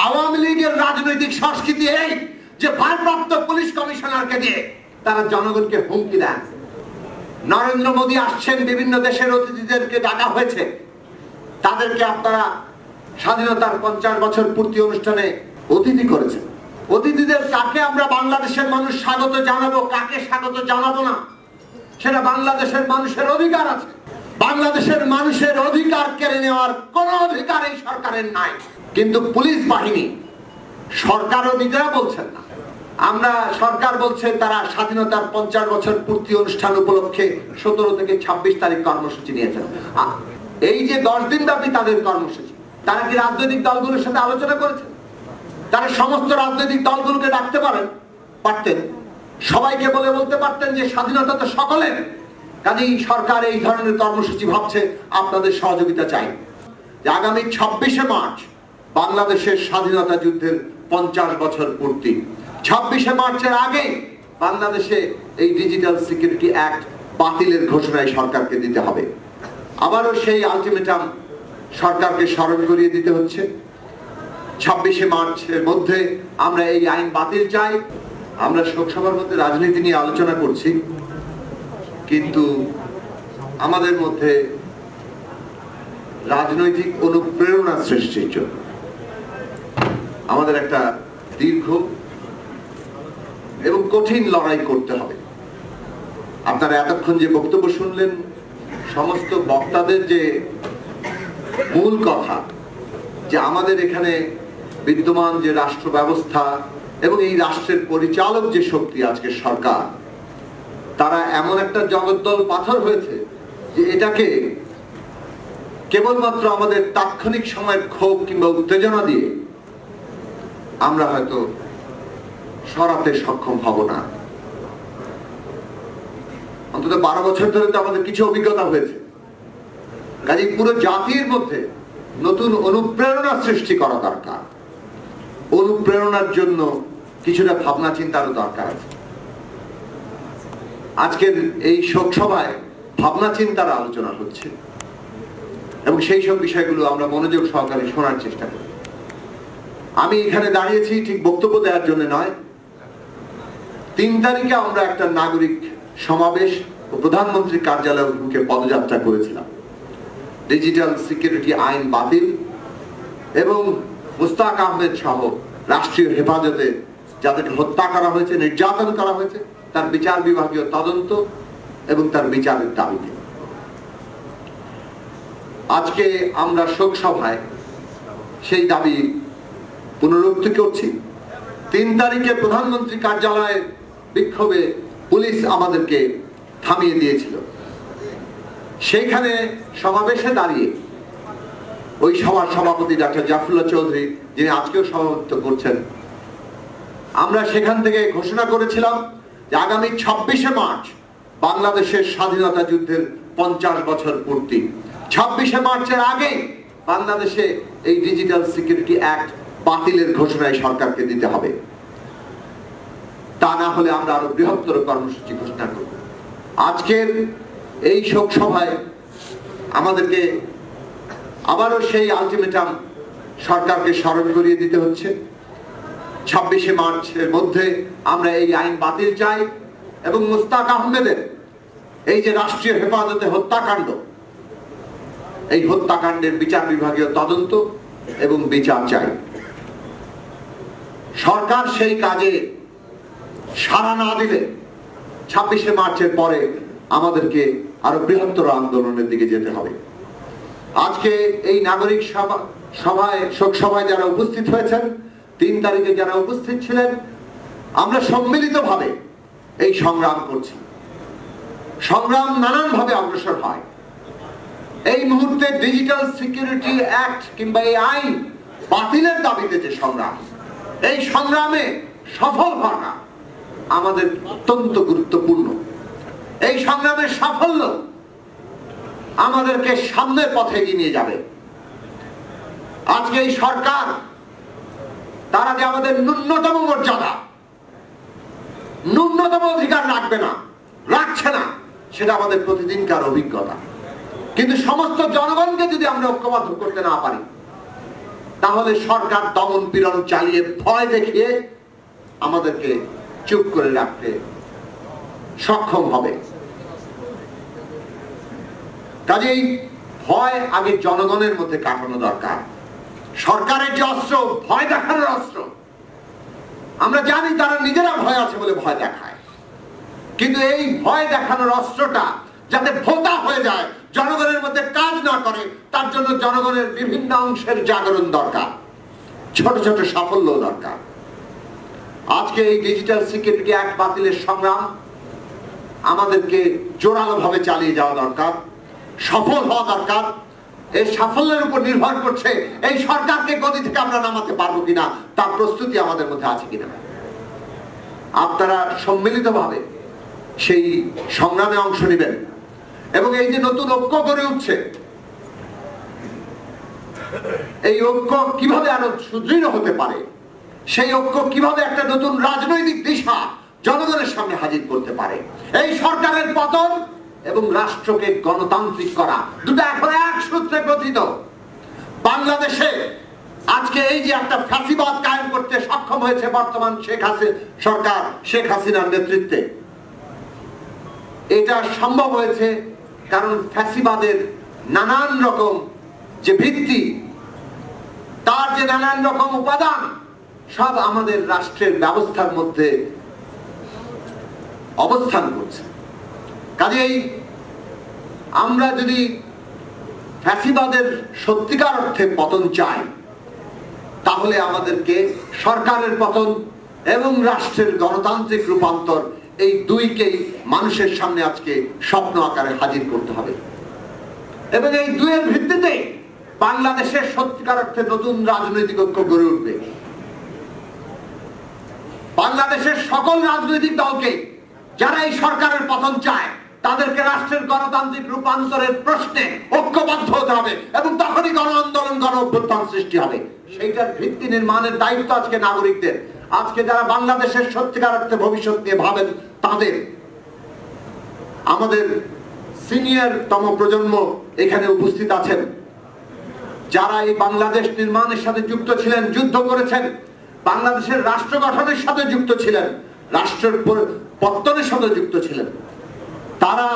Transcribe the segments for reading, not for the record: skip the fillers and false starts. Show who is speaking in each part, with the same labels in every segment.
Speaker 1: আওয়ামী লীগের রাজনৈতিক সংস্কৃতি এই যে ভারপ্রাপ্ত পুলিশ কমিশনারকে দিয়ে তারা জনগণকে হুমকি দেন। নরেন্দ্র মোদী আসছেন, বিভিন্ন দেশের অতিথিদেরকে ডাকা হয়েছে, তাদেরকে আপনারা স্বাধীনতার 50 বছর পূর্তি অনুষ্ঠানে অতিথি করেছেন। অতিথিদের কাকে আমরা বাংলাদেশের মানুষ স্বাগত জানাবো, কাকে স্বাগত জানাবো না, সেটা বাংলাদেশের মানুষের অধিকার আছে। বাংলাদেশের মানুষের অধিকার কেড়ে নেওয়ার কোন অধিকার এই সরকারের নাই। কিন্তু পুলিশ বাহিনী, সরকারও নিজেরা বলছেন না। আমরা সরকার বলছে তারা স্বাধীনতার 50 বছর পূর্তি অনুষ্ঠান উপলক্ষে 17 থেকে 26 তারিখ কর্মসূচি নিয়েছেন। এই যে 10 দিন ব্যাপী তাদের কর্মসূচি, তারা কি রাজনৈতিক দলগুলোর সাথে আলোচনা করেছেন? তারা সমস্ত রাজনৈতিক দলগুলোকে ডাকতে পারতেন, সবাইকে বলতে পারতেন যে স্বাধীনতা তো সকলের, কাজেই সরকার এই ধরনের কর্মসূচি ভাবছে, আপনাদের সহযোগিতা চাই। যে আগামী 26শে মার্চ বাংলাদেশের স্বাধীনতা যুদ্ধের 50 বছর পূর্তি। 26শে মার্চের আগে বাংলাদেশে এই ডিজিটাল সিকিউরিটি অ্যাক্ট বাতিলের ঘোষণায় সরকারকে দিতে হবে। আবারও সেই আলটিমেটাম সরকারকে স্মরণ করিয়ে দিতে হচ্ছে। 26শে মার্চের মধ্যে আমরা এই আইন বাতিল চাই। আমরা শোকসভার মধ্যে রাজনীতি নিয়ে আলোচনা করছি, কিন্তু আমাদের মধ্যে রাজনৈতিক অনুপ্রেরণা সৃষ্টির জন্য আমাদের একটা দীর্ঘ এবং কঠিন লড়াই করতে হবে। আপনারা এতক্ষণ যে বক্তব্য শুনলেন, সমস্ত বক্তাদের যে মূল কথা, যে আমাদের এখানে বিদ্যমান যে রাষ্ট্র ব্যবস্থা এবং এই রাষ্ট্রের পরিচালক যে শক্তি আজকে সরকার, তারা এমন একটা জগদ্দল পাথর হয়েছে যে এটাকে কেবলমাত্র আমাদের তাৎক্ষণিক সময়ের ক্ষোভ কিংবা উত্তেজনা দিয়ে আমরা হয়তো সরাতে সক্ষম হব না। অন্তত 12 বছর ধরে তো আমাদের কিছু অভিজ্ঞতা হয়েছে। কাজেই পুরো জাতির মধ্যে নতুন অনুপ্রেরণা সৃষ্টি করা দরকার। অনুপ্রেরণার জন্য কিছুটা ভাবনা চিন্তারও দরকার আছে। আজকের এই শোক সভায় ভাবনা চিন্তার আলোচনা হচ্ছে এবং সেই সব বিষয়গুলো আমরা মনোযোগ সহকারে শোনার চেষ্টা করি। আমি এখানে দাঁড়িয়েছি ঠিক বক্তব্য দেওয়ার জন্য নয়। 3 তারিখে আমরা একটা নাগরিক সমাবেশ ও প্রধানমন্ত্রীর কার্যালয় অভিমুখে পদযাত্রা করেছিলাম। ডিজিটাল সিকিউরিটি আইন বাতিল এবং মুস্তাক আহমেদ সহ রাষ্ট্রীয় হেফাজতে যাদেরকে হত্যা করা হয়েছে, নির্যাতন করা হয়েছে, তার বিচার বিভাগীয় তদন্ত এবং তার বিচারের দাবিতে আজকে আমরা শোক সভায় সেই দাবি পুনরুক্তি করছি। 3 তারিখে প্রধানমন্ত্রী কার্যালয়ে বিক্ষোভে পুলিশ আমাদেরকে থামিয়ে দিয়েছিল। সেইখানে সমাবেশে দাঁড়িয়ে ওই সভার সভাপতি ডক্টর জাফরুল্লাহ চৌধুরী, যিনি আজকেও সভাপতিত্ব করছেন, আমরা সেখান থেকে ঘোষণা করেছিলাম যে আগামী 26শে মার্চ বাংলাদেশের স্বাধীনতা যুদ্ধের 50 বছর পূর্তি। 26শে মার্চের আগে বাংলাদেশে এই ডিজিটাল সিকিউরিটি অ্যাক্ট বাতিলের ঘোষণায় সরকারকে দিতে হবে। তা না হলে আমরা আরো বৃহত্তর কর্মসূচি ঘোষণা করব। আজকের এই শোক সভায় আমাদেরকে আবারও সেই আলটিমেটাম সরকারকে স্মরণ করিয়ে দিতে হচ্ছে। 26শে মার্চের মধ্যে আমরা এই আইন বাতিল চাই এবং মুস্তাক আহমেদের এই যে রাষ্ট্রীয় হেফাজতে হত্যাকাণ্ড, এই হত্যাকাণ্ডের বিচার বিভাগীয় তদন্ত এবং বিচার চাই। সরকার সেই কাজে সাড়া না দিলে 26শে মার্চের পরে আমাদেরকে আরো বৃহত্তর আন্দোলনের দিকে যেতে হবে। আজকে এই নাগরিক সভায় শোক সভায় যারা উপস্থিত হয়েছেন, 3 তারিখে যারা উপস্থিত ছিলেন, আমরা সম্মিলিতভাবে এই সংগ্রাম করছি। সংগ্রাম নানানভাবে অগ্রসর হয়। এই মুহূর্তে ডিজিটাল সিকিউরিটি অ্যাক্ট কিংবা এই আইন বাতিলের দাবিতে যে সংগ্রাম, এই সংগ্রামে সফল হওয়া আমাদের অত্যন্ত গুরুত্বপূর্ণ। এই সংগ্রামের সাফল্য আমাদেরকে সামনের পথে এগিয়ে নিয়ে যাবে। আজকে এই সরকার তারা যে আমাদের ন্যূনতম মর্যাদা, ন্যূনতম অধিকার রাখছে না, সেটা আমাদের প্রতিদিনকার অভিজ্ঞতা। কিন্তু সমস্ত জনগণকে যদি আমরা ঐক্যবদ্ধ করতে না পারি, তাহলে সরকার দমন পীড়ন চালিয়ে ভয় দেখিয়ে আমাদেরকে চুপ করে রাখতে সক্ষম হবে। কাজেই ভয় আগে জনগণের মধ্যে কাটানো দরকার। সরকারের যে অস্ত্র, ভয় দেখানোর অস্ত্র, আমরা জানি তারা নিজেরা ভয় আছে বলে ভয় দেখায়, কিন্তু এই ভয় দেখানোর অস্ত্রটা যাতে ভোতা হয়ে যায়, জনগণের মধ্যে কাজ না করে, তার জন্য জনগণের বিভিন্ন অংশের জাগরণ দরকার, ছোট ছোট সাফল্য দরকার। আজকে এই ডিজিটাল সিকিউরিটি অ্যাক্ট বাতিলের সংগ্রাম আমাদেরকে জোরালো ভাবে চালিয়ে যাওয়া দরকার, সফল হওয়া দরকার। এই সাফল্যের উপর নির্ভর করছে এই সরকারকে গদি থেকে আমরা নামাতে পারবো কিনা, তার প্রস্তুতি আমাদের মধ্যে আছে কিনা। আপনারা সম্মিলিতভাবে সেই সংগ্রামে অংশ নেবেন এবং এই যে নতুন ঐক্য গড়ে উঠছে, এই ঐক্য কিভাবে আরো সুদৃঢ় হতে পারে, সেই ঐক্য কিভাবে একটা নতুন রাজনৈতিক দিশা জনগণের সামনে হাজির করতে পারে। এই সরকারের পতন এবং রাষ্ট্রকে গণতান্ত্রিক করা, দুটো এখন এক সূত্রে গঠিত। বাংলাদেশে আজকে এই যে একটা ফ্যাসিবাদ কায়েম করতে সক্ষম হয়েছে বর্তমান সরকার, শেখ হাসিনার নেতৃত্বে, এটা সম্ভব হয়েছে কারণ ফ্যাসিবাদের নানান রকম যে ভিত্তি, তার যে নানান রকম উপাদান, সব আমাদের রাষ্ট্রের ব্যবস্থার মধ্যে অবস্থান করছে। কাজেই আমরা যদি ফ্যাসিবাদের সত্যিকার অর্থে পতন চাই, তাহলে আমাদেরকে সরকারের পতন এবং রাষ্ট্রের গণতান্ত্রিক রূপান্তর, এই দুইকেই মানুষের সামনে আজকে স্বপ্ন আকারে হাজির করতে হবে এবং এই দুইয়ের ভিত্তিতে বাংলাদেশের সত্যিকার অর্থে নতুন রাজনৈতিক ঐক্য গড়ে উঠবে। বাংলাদেশের সকল রাজনৈতিক দলকে, যারা এই সরকারের পতন চায়, তাদেরকে রাষ্ট্রের গণতান্ত্রিক রূপান্তরের প্রশ্নে ঐক্যবদ্ধ হতে হবে এবং তখনই গণ আন্দোলন, গণ অভ্যুত্থান সৃষ্টি হবে। সেইটার ভিত্তি নির্মাণের দায়িত্ব আজকে নাগরিকদের। আজকে যারা বাংলাদেশের সত্যিকার অর্থে ভবিষ্যৎ নিয়ে ভাবেন, তাদের, আমাদের সিনিয়রতম প্রজন্ম এখানে উপস্থিত আছেন, যারা এই বাংলাদেশ নির্মাণের সাথে যুক্ত ছিলেন, যুদ্ধ করেছেন, বাংলাদেশের রাষ্ট্র গঠনের সাথে যুক্ত ছিলেন, রাষ্ট্রের পত্তনের সাথে যুক্ত ছিলেন, তারা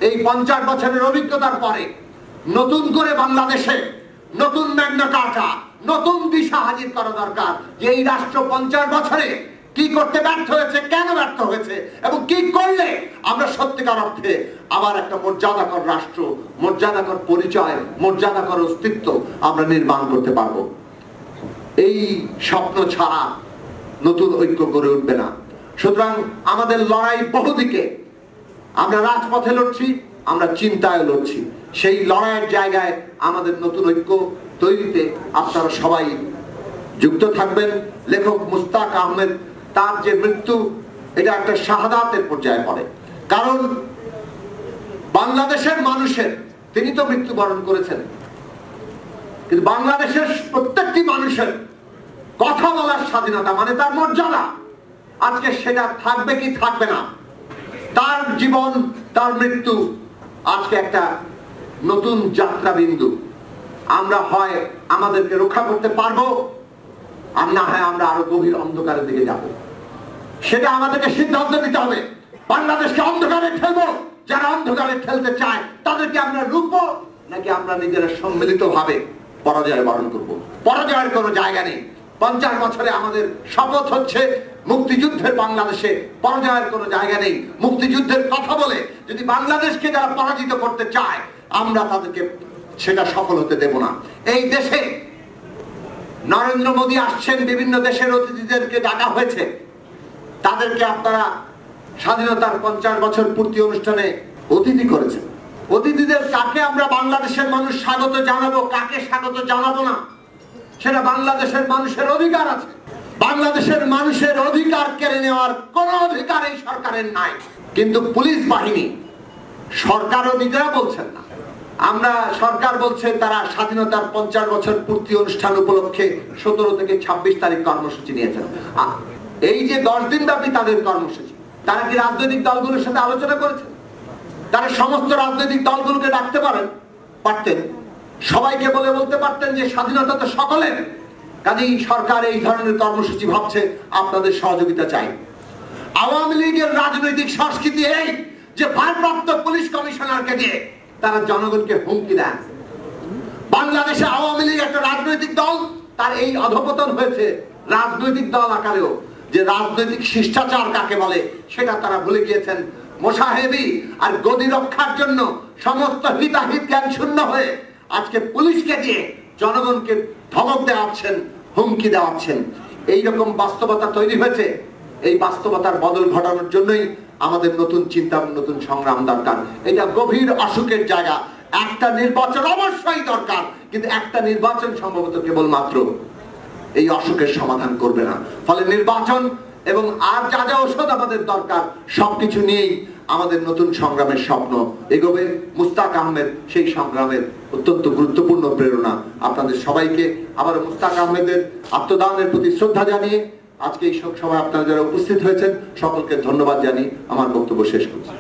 Speaker 1: এই 50 বছরের অভিজ্ঞতার পরে নতুন করে বাংলাদেশে নতুন ম্যাগনা কার্টা, নতুন দিশা হাজির করা দরকার যে এই রাষ্ট্র 50 বছরে কি করতে ব্যর্থ হয়েছে, কেন ব্যর্থ হয়েছে এবং কি করলে আমরা সত্যিকার অর্থে আবার একটা মর্যাদাকর রাষ্ট্র, মর্যাদাকর পরিচয়, মর্যাদাকর অস্তিত্ব আমরা নির্মাণ করতে পারবো। এই স্বপ্ন ছাড়া নতুন ঐক্য গড়ে উঠবে না। সুতরাং আমাদের লড়াই বহুদিকে, আমরা রাজপথে লড়ছি, আমরা চিন্তায় লড়ছি। সেই লড়াইয়ের জায়গায় আমাদের নতুন ঐক্য তৈরিতে আপনারা সবাই যুক্ত থাকবেন। লেখক মুস্তাক আহমেদ, তার যে মৃত্যু, এটা একটা শাহাদাতের পর্যায়ে পড়ে, কারণ বাংলাদেশের মানুষের, তিনি তো মৃত্যুবরণ করেছেন, কিন্তু বাংলাদেশের প্রত্যেকটি মানুষের কথা বলার স্বাধীনতা, মানে তার মর্যাদা, আজকে সেটা থাকবে কি থাকবে না। তার জীবন, তার মৃত্যু আজকে একটা নতুন যাত্রা বিন্দু। আমরা হয় আমাদেরকে রক্ষা করতে পারবো, আর না হয় আমরা আরো গভীর অন্ধকারের দিকে যাব। সেটা আমাদেরকে সিদ্ধান্ত নিতে হবে। বাংলাদেশকে অন্ধকারে ঠেলবো, যারা অন্ধকারে ঠেলতে চায় তাদেরকে আমরা রুখবো, নাকি আমরা নিজেরা সম্মিলিত ভাবে পরাজয় বরণ করবো। পরাজয়ের কোনো জায়গা নেই। 50 বছরে আমাদের শপথ হচ্ছে মুক্তিযুদ্ধের বাংলাদেশে পরাজয়ের কোনো জায়গা নেই। মুক্তিযুদ্ধের কথা বলে যদি বাংলাদেশকে যারা পরাজিত করতে চায়, আমরা তাদেরকে সেটা সফল হতে দেব না। এই দেশে নরেন্দ্র মোদী আসছেন, বিভিন্ন দেশের অতিথিদেরকে ডাকা হয়েছে, তাদেরকে আপনারা স্বাধীনতার 50 বছর পূর্তি অনুষ্ঠানে অতিথি করেছেন। অতিথিদের কাকে আমরা বাংলাদেশের মানুষ স্বাগত জানাবো, কাকে স্বাগত জানাবো না, সেটা বাংলাদেশের মানুষের অধিকার আছে। বাংলাদেশের মানুষের অধিকার কেড়ে নেওয়ার কোন অধিকার এই সরকারের নাই। কিন্তু পুলিশ বাহিনী, সরকারও নিজেরা বলছেন না। আমরা, সরকার বলছে তারা স্বাধীনতার 50 বছর পূর্তি অনুষ্ঠান উপলক্ষে 17 থেকে 26 তারিখ কর্মসূচি নিয়েছেন। এই যে 10 দিন ব্যাপী তাদের কর্মসূচি, তারা কি রাজনৈতিক দলগুলোর সাথে আলোচনা করেছেন? তারা সমস্ত রাজনৈতিক দলগুলোকে ডাকতে পারতেন, সবাইকে বলতে পারতেন যে স্বাধীনতা তো সকলের, কাজেই সরকার এই ধরনের কর্মসূচি ভাবছে, আপনাদের সহযোগিতা চাই। আওয়ামী লীগের রাজনৈতিক সংস্কৃতি এই যে ভারপ্রাপ্ত পুলিশ কমিশনারকে দিয়ে তারা জনগণকে হুমকি দেন। বাংলাদেশে আওয়ামী লীগ একটা রাজনৈতিক দল, তার এই অধঃপতন হয়েছে রাজনৈতিক দল আকারেও। যে রাজনৈতিক শিষ্টাচার কাকে বলে সেটা তারা ভুলে গিয়েছেন। মোসাহেবি আর গদি রক্ষার জন্য সমস্ত হিতাহিত জ্ঞান শূন্য হয়ে আজকে পুলিশকে দিয়ে জনগণকে ধমক দেওয়াচ্ছেন, হুমকি দেওয়াচ্ছেন। এইরকম বাস্তবতা তৈরি হয়েছে। এই বাস্তবতার বদল ঘটানোর জন্যই আমাদের নতুন চিন্তা, নতুন সংগ্রাম দরকার। এটা গভীর অসুখের জায়গা। একটা নির্বাচন অবশ্যই দরকার, কিন্তু একটা নির্বাচন সম্ভবত কেবলমাত্র এই অসুখের সমাধান করবে না। ফলে নির্বাচন এবং আর যা যা ঔষধ আমাদের দরকার সবকিছু নিয়েই আমাদের নতুন সংগ্রামের স্বপ্ন এগোবে। মুস্তাক আহমেদ সেই সংগ্রামের অত্যন্ত গুরুত্বপূর্ণ প্রেরণা। আপনাদের সবাইকে আবার মুস্তাক আহমেদের আত্মদানের প্রতি শ্রদ্ধা জানিয়ে আজকে এই শোক সভায় আপনারা যারা উপস্থিত হয়েছেন সকলকে ধন্যবাদ জানিয়ে আমার বক্তব্য শেষ করছি।